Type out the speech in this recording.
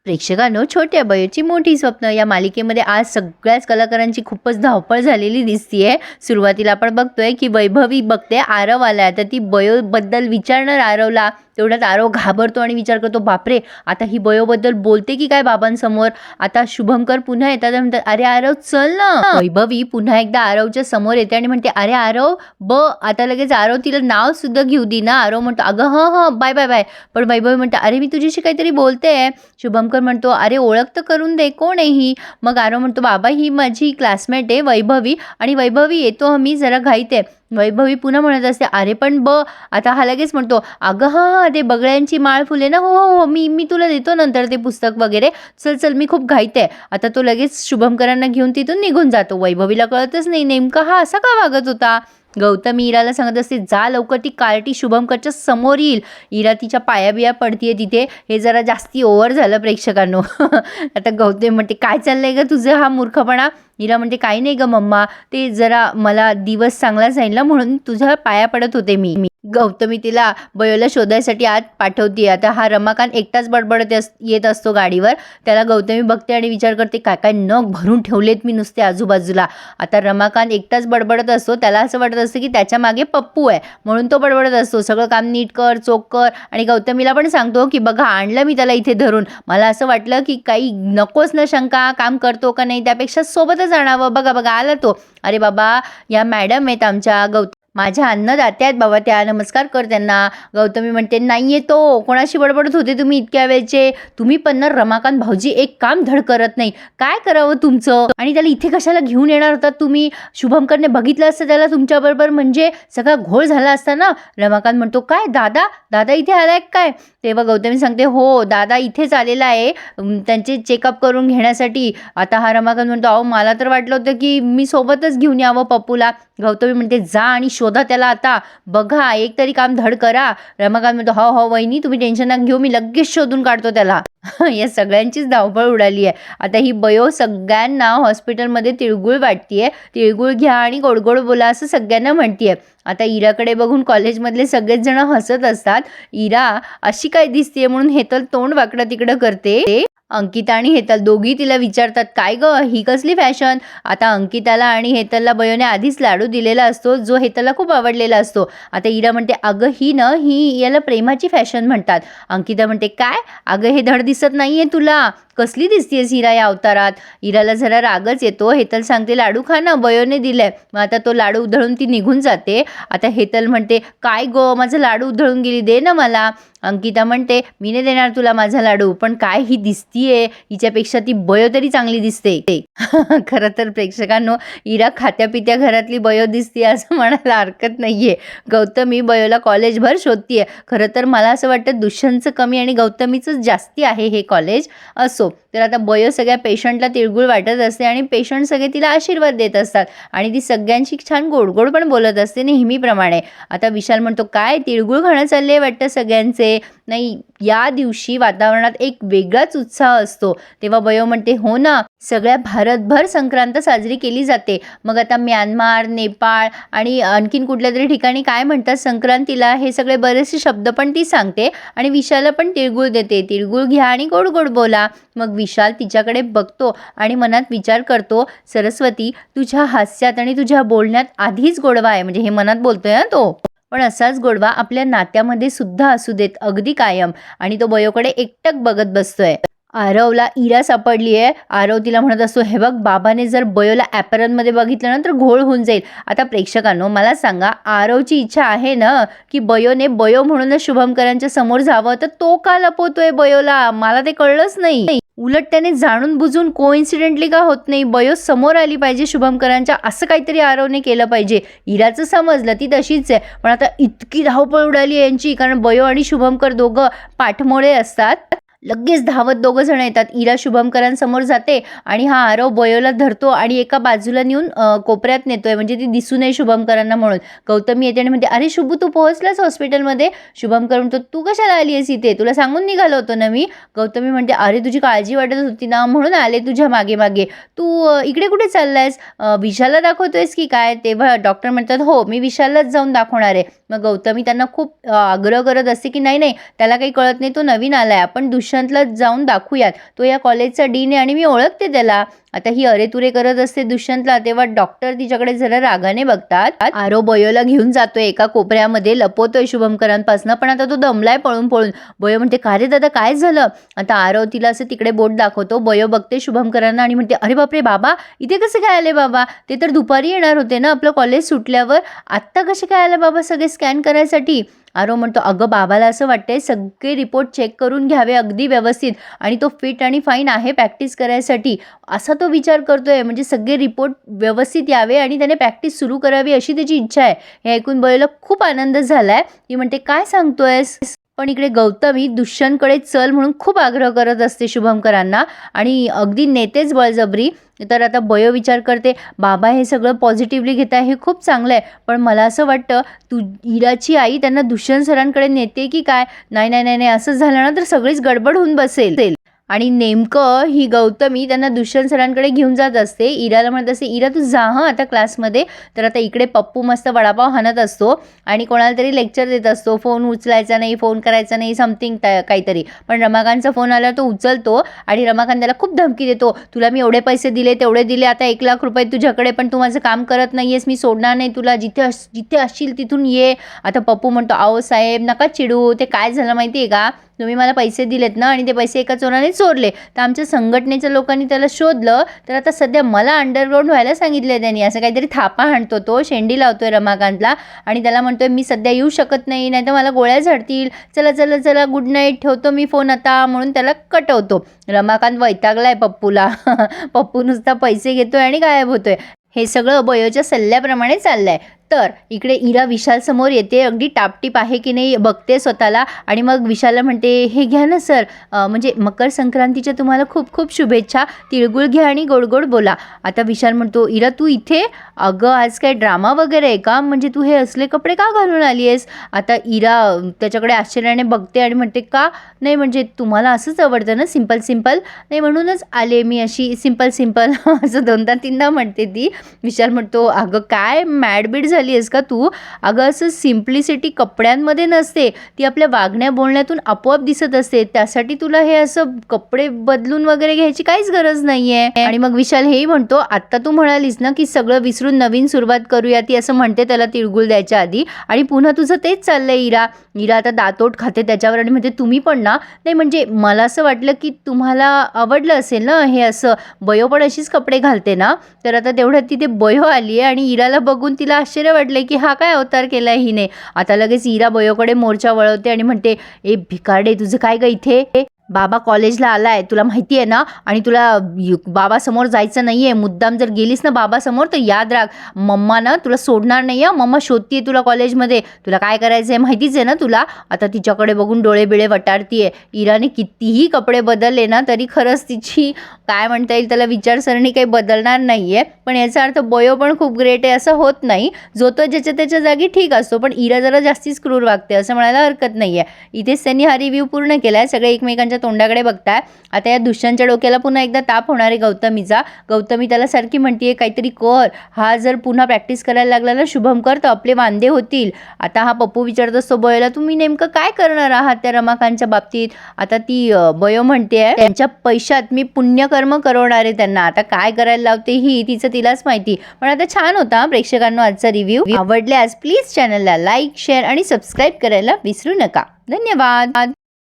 प्रेक्षकांनो, छोट्या बयोची मोठी स्वप्न या मालिकेमध्ये आज सगळ्याच कलाकारांची खूपच धावपळ झालेली दिसतीये. सुरुवातीला आपण बघतोय की वैभवी बघते आरव आलाय, तर ती बयोबद्दल विचारणार आरवला. तेवढ्यात आरव घाबरतो आणि विचार करतो, बापरे, आता ही बयोबद्दल बोलते की काय बाबांसमोर. आता शुभंकर पुन्हा येतात आणि म्हणतात, अरे आरव चल ना. वैभवी पुन्हा एकदा आरवच्या समोर येते आणि म्हणते, अरे आरव आता लगेच आरव तिला नाव सुद्धा घेऊ दे ना. आरव म्हणतो, अगं हं बाय बाय बाय. पण वैभवी म्हणते, अरे मी तुझ्याशी काहीतरी बोलते. शुभंकर म्हणतो, अरे ओळख तर करून दे, कोण आहे ही. मग आरव म्हणतो, बाबा ही माझी क्लासमेट आहे वैभवी, आणि वैभवी येतो मी जरा घाईत आहे. वैभवी पुन्हा म्हणत असते, अरे पण आता हा लगेच म्हणतो, अगं हां ते बगळ्यांची माळ फुले ना, हो हो हो मी तुला देतो नंतर ते पुस्तक वगैरे, चल चल मी खूप घाईत आहे. आता तो लगेच शुभंकरांना घेऊन तिथून निघून जातो. वैभवीला कळतच नाही नेमका हा असा का वागत होता. गौतमी इराला सांगत असते, जा लवकर ती कार्टी शुभंकरच्या समोर येईल. इरा तिच्या पायाबिया पडतीये तिथे. हे जरा जास्ती ओव्हर झालं प्रेक्षकांनो. आता गौतमी म्हणते, काय चाललंय ग तुझं हा मूर्खपणा. इरा म्हणते, काही नाही ग मम्मा, ते जरा मला दिवस चांगला जाईल ना म्हणून तुझ्या पाया पडत होते मी. गौतमी तिला बयोला शोधायसाठी आत पाठवते. आता हा रमाकांत एकटाच बडबडत येत असतो गाडीवर. त्याला गौतमी बघते आणि विचार करते, काय काय नग भरून ठेवलेत मी नुसते आजूबाजूला. आता रमाकांत एकटाच बडबडत असतो. त्याला असं वाटत असतं की त्याच्या मागे पप्पू आहे म्हणून तो बडबडत असतो, सगळं काम नीट कर, चोख कर. आणि गौतमीला पण सांगतो की बघा आणलं मी त्याला इथे धरून, मला असं वाटलं की काही नकोच ना शंका, काम करतो का नाही त्यापेक्षा सोबतच आणावं. बघा बघा आला तो. अरे बाबा, या मॅडम आहेत आमच्या माझ्या अन्नदात्या आहेत बाबा त्या, नमस्कार कर त्यांना. गौतमी म्हणते, नाहीये तो, कोणाशी बडबडत होते तुम्ही इतक्या वेळचे. तुम्ही पण ना रमाकांत भाऊजी एक काम धड करत नाही, काय करावं तुमचं. आणि त्याला इथे कशाला घेऊन येणार होतात तुम्ही. शुभंकरने बघितलं असतं त्याला तुमच्याबरोबर म्हणजे सगळा घोळ झाला असता ना. रमाकांत म्हणतो, काय दादा दादा इथे आलाय काय. तेव्हा गौतमी सांगते, हो दादा इथेच आलेला आहे त्यांचे चेकअप करून घेण्यासाठी. आता हा रमाकांत म्हणतो, अहो मला तर वाटलं होतं की मी सोबतच घेऊन यावं पप्पूला. गौतमी म्हणते, जा आणि शोधा त्याला आता, बघा एक तरी काम धड करा. रमाकांत म्हणतो, हो हो वहिनी तुम्ही टेन्शन नका घेऊ, मी लगेच शोधून काढतो त्याला. या सगळ्यांचीच धावपळ उडाली आहे. आता ही बयो सगळ्यांना हॉस्पिटलमध्ये तिळगुळ वाटतीये. तिळगुळ घ्या आणि गोड गोड बोला असं सगळ्यांना म्हणतीये. आता इराकडे बघून कॉलेजमधले सगळेच जण हसत असतात. इरा अशी काय दिसतीये म्हणून हेतल तोंड वाकडं तिकडं करते. अंकिता आणि हेतल दोघी तिला विचारतात, काय ग ही कसली फॅशन. आता अंकिताला आणि हेतलला बयोने आधीच लाडू दिलेला असतो जो हेतलला खूप आवडलेला असतो. आता इरा म्हणते, अगं ही याला प्रेमाची फॅशन म्हणतात. अंकिता म्हणते, काय अगं हे धड दिसत नाहीये तुला, कसली दिसतेस हिरा या अवतारात. इराला जरा रागच येतो. हेतल सांगते, लाडू खा ना, बयोने दिलाय. मग आता तो लाडू उधळून ती निघून जाते. आता हेतल म्हणते, काय गो माझा लाडू उधळून गेली, दे ना मला. अंकिता म्हणते, मी नाही देणार तुला माझा लाडू, पण काय ही दिसतीये, हिच्यापेक्षा ती बयो तरी चांगली दिसते. खरं तर प्रेक्षकांनो, इरा खात्या पित्या घरातली बयो दिसते असं म्हणायला हरकत नाहीये. गौतमी बयोला कॉलेजभर शोधतीये. खरं तर मला असं वाटतं दुष्यंतचं कमी आणि गौतमीचंच जास्ती आहे हे कॉलेज. असो, तर आता बयो सगळ्या पेशंटला तिळगुळ वाटत असते आणि पेशंट सगळे तिला आशीर्वाद देत असतात आणि ती सगळ्यांशी छान गोडगोड पण बोलत असते नेहमीप्रमाणे. आता विशाल म्हणतो, काय तिळगुळ खाणं चालले वाटतं सगळ्यांचे. नाही, या दिवशी वातावरणात एक वेगळाच उत्साह असतो. तेव्हा बयो म्हणते, हो ना, सगळ्या भारतभर संक्रांत साजरी केली जाते. मग आता म्यानमार, नेपाळ आणि आणखीन कुठल्या तरी ठिकाणी काय म्हणतात संक्रांतीला, हे सगळे बरेचसे शब्द पण ती सांगते आणि विशालला पण तिळगुळ देते. तिळगुळ घ्या आणि गोड गोड बोला. मग विशाल तिच्याकडे बघतो आणि मनात विचार करतो, सरस्वती तुझ्या हास्यात आणि तुझ्या बोलण्यात आधीच गोडवा आहे. म्हणजे हे मनात बोलतोय ना तो, पण असाच गोडवा आपल्या नात्यामध्ये सुद्धा असू देत अगदी कायम. आणि तो बयोकडे एकटक बघत बसतोय. आरवला इरा सापडली आहे. आरव तिला म्हणत असतो, हे बघ बाबाने जर बयोला ॲपरनमध्ये बघितलं ना तर घोळ होऊन जाईल. आता प्रेक्षकांनो मला सांगा, आरवची इच्छा आहे ना की बयोने बयो म्हणूनच शुभंकरांच्या समोर जावं, तर तो का लपवतोय बयोला, मला ते कळलंच नाही. उलट त्याने जाणून बुजून कोइन्सिडेंटली का होत नाही, बयो समोर आली पाहिजे शुभंकरांच्या, असं काहीतरी आरवने केलं पाहिजे. इराचं समजलं ती तशीच आहे, पण आता इतकी धावपळ उडाली आहे यांची, कारण बयो आणि शुभंकर दोघं पाठमोळे असतात. लगेच धावत दोघं जण येतात. इरा शुभंकरांसमोर जाते आणि हा आरव बयोला धरतो आणि एका बाजूला नेऊन कोपऱ्यात नेतोय, म्हणजे ती दिसू नये शुभंकरांना म्हणून. गौतमी येते आणि म्हणते, अरे शुभू तू पोहोचलास हॉस्पिटलमध्ये. शुभंकर म्हणतो, तू कशाला आली आहेस इथे, तुला सांगून निघालो होतो ना मी. गौतमी म्हणते, अरे तुझी काळजी वाटत होती ना म्हणून आले तुझ्या मागे मागे. तू इकडे कुठे चाललायस, विशालला दाखवतोयस की काय. तेव्हा डॉक्टर म्हणतात, हो मी विशाललाच जाऊन दाखवणार आहे. मग गौतमी त्यांना खूप आग्रह करत असते की नाही नाही, त्याला काही कळत नाही, तो नवीन आलाय, आपण दुष्यंतला जाऊन दाखवूयात, तो या कॉलेजचा डीन आहे आणि मी ओळखते त्याला. आता ही अरेतुरे करत असते दुष्यंतला, तेव्हा डॉक्टर तिच्याकडे जरा रागाने बघतात. आरव बयोला घेऊन जातोय एका कोपऱ्यामध्ये, लपवतोय शुभमकरांपासून, पण आता तो दमलाय पळून पळून. बयो म्हणते का रे दादा काय झालं. आता आरव तिला असं तिकडे बोट दाखवतो. बयो बघते शुभमकरांना आणि म्हणते अरे बापरे बाबा इथे कसे काय आले बाबा, ते तर दुपारी येणार होते ना आपलं कॉलेज सुटल्यावर, आत्ता कसे काय आले बाबा सगळे स्कॅन करायसाठी. आरव म्हणतो अगं बाबाला असं वाटतंय सगळे रिपोर्ट चेक करून घ्यावे अगदी व्यवस्थित, आणि तो फिट आणि फाईन आहे प्रॅक्टिस करायसाठी, असा तो विचार करतोय. म्हणजे सगळे रिपोर्ट व्यवस्थित यावे आणि त्याने प्रॅक्टिस सुरू करावी अशी त्याची इच्छा आहे. हे ऐकून बयोला खूप आनंद झालाय. ती म्हणते काय सांगतोयस. पण इकडे गौतमी दुष्यंतकडे चल म्हणून खूप आग्रह करत असते शुभमकरांना आणि अगदी नेतेच बळजबरी. तर आता बयो विचार करते बाबा हे सगळं पॉझिटिव्हली घेत आहे, हे खूप चांगलं आहे, पण मला असं वाटतं तू इराची आई त्यांना दुष्यंत सरांकडे नेते की काय. नाही नाही नाही नाही असं झालं ना तर सगळीच गडबड होऊन बसेल. आणि नेमकं ही गौतमी त्यांना दुष्यंत सरांकडे घेऊन जात असते. इराला म्हणत असते इरा तू जा हं आता क्लासमध्ये. तर आता इकडे पप्पू मस्त वडापाव हाणत असतो आणि कोणाला तरी लेक्चर देत असतो, फोन उचलायचा नाही, फोन करायचा नाही, समथिंग काहीतरी. पण रमाकांतचा फोन आला तो उचलतो आणि रमाकांत त्याला खूप धमकी देतो, तुला मी एवढे पैसे दिले तेवढे दिले, आता 1,00,000 रुपये तुझ्याकडे, पण तू माझं काम करत नाही आहेस, मी सोडणार नाही तुला, जिथे असशील तिथून ये. आता पप्पू म्हणतो आहो साहेब नका चिडू, ते काय झालं माहिती आहे का, तुम्ही मला पैसे दिलेत ना आणि ते पैसे एका चोराने चोरले, तर आमच्या संघटनेच्या लोकांनी त्याला शोधलं, तर आता सध्या मला अंडरग्राऊंड व्हायला सांगितलं त्यांनी. असं काहीतरी थापा हाणतो तो, शेंडी लावतोय रमाकांतला आणि त्याला म्हणतोय मी सध्या येऊ शकत नाही, नाही तर मला गोळ्या झडतील, चला चला चला गुड नाईट, ठेवतो मी फोन आता, म्हणून त्याला कटवतो. रमाकांत वैतागलाय पप्पूला. पप्पू नुसता पैसे घेतोय आणि गायब होतोय. हे सगळं बयोच्या सल्ल्याप्रमाणे चाललंय. तर इकडे इरा विशाल समोर येते, अगदी टापटीप आहे की नाही बघते स्वतःला, आणि मग विशालला म्हणते हे घ्या ना सर, म्हणजे मकर संक्रांतीच्या तुम्हाला खूप खूप शुभेच्छा, तिळगुळ घ्या आणि गोड गोड बोला. आता विशाल म्हणतो इरा तू इथे, अगं आज काय ड्रामा वगैरे आहे का, म्हणजे तू हे असले कपडे का घालून आली आहेस. आता इरा त्याच्याकडे आश्चर्याने बघते आणि म्हणते का नाही, म्हणजे तुम्हाला असंच आवडतं ना सिंपल सिंपल, नाही म्हणूनच आले मी अशी सिंपल सिंपल. असं दोनदा तीनदा म्हणते ती. विशाल म्हणतो अगं काय मॅडबीड झाली आहेस का तू, अगं असं सिम्प्लिसिटी कपड्यांमध्ये नसते, ती आपल्या वागण्या बोलण्यातून आपोआप दिसत असते, त्यासाठी तुला हे असं कपडे बदलून वगैरे घ्यायची काहीच गरज नाहीये. आणि मग विशाल हेही म्हणतो आता तू म्हणालीस ना की सगळं विसरून नवीन सुरुवात करूया, ती असं म्हणते त्याला तिळगुळ द्यायच्या आधी, आणि पुन्हा तुझं तेच चाललंय इरा. इरा आता दातोट खाते त्याच्यावर आणि म्हणते तुम्ही पण ना, नाही म्हणजे मला असं वाटलं की तुम्हाला आवडलं असेल ना हे असं, बयो पण अशीच कपडे घालते ना. तर आता तेवढ्यात तिथे बयो आली आहे आणि इराला बघून तिला आश्चर्य वाटले की हा काय अवतार केलाय हिने. आता लगेच इरा बयोकडे मोर्चा वळवते आणि म्हणते ए भिकारडे तुझं काय ग इथे, बाबा कॉलेजला आलाय तुला माहिती आहे ना, आणि तुला बाबासमोर जायचं नाही आहे, मुद्दाम जर गेलीस ना बाबासमोर तर याद राख मम्मा ना तुला सोडणार नाही आहे, मम्मा शोधतीये तुला कॉलेजमध्ये, तुला काय करायचं आहे माहितीच आहे ना तुला. आता तिच्याकडे बघून डोळे बिळे वटारतीये. इराने कितीही कपडे बदलले ना तरी खरंच तिची काय म्हणता येईल त्याला विचारसरणी काही बदलणार नाही आहे, पण याचा अर्थ बयो पण खूप ग्रेट आहे असं होत नाही, जो तो ज्याच्या त्याच्या जागी ठीक असतो, पण इरा जरा जास्तीच क्रूर वागते असं म्हणायला हरकत नाही आहे. इथेच त्यांनी हा रिव्ह्यू पूर्ण केला आहे. सगळे एकमेकांच्या तोंडाकडे बघताय. आता या दुष्यंतच्या डोक्याला पुन्हा एकदा ताप होणार आहे गौतमीचा. गौतमी त्याला सारखी म्हणतीये काहीतरी कर, हा जर पुन्हा प्रॅक्टिस करायला लागला ना शुभमकर तर आपले वांदे होतील. आता हा पप्पू विचारत असतो बयोला तुम्ही नेमकं काय करणार आहात त्या रमाकांतच्या बाबतीत. आता ती बयो म्हणते त्यांच्या पैशात मी पुण्यकर्म करवणार आहे त्यांना, आता काय करायला लावते ही तिचं तिलाच माहिती. पण आता छान होता प्रेक्षकांनो आजचा रिव्ह्यू. आवडल्यास प्लीज चॅनलला लाईक शेअर आणि सबस्क्राईब करायला विसरू नका. धन्यवाद.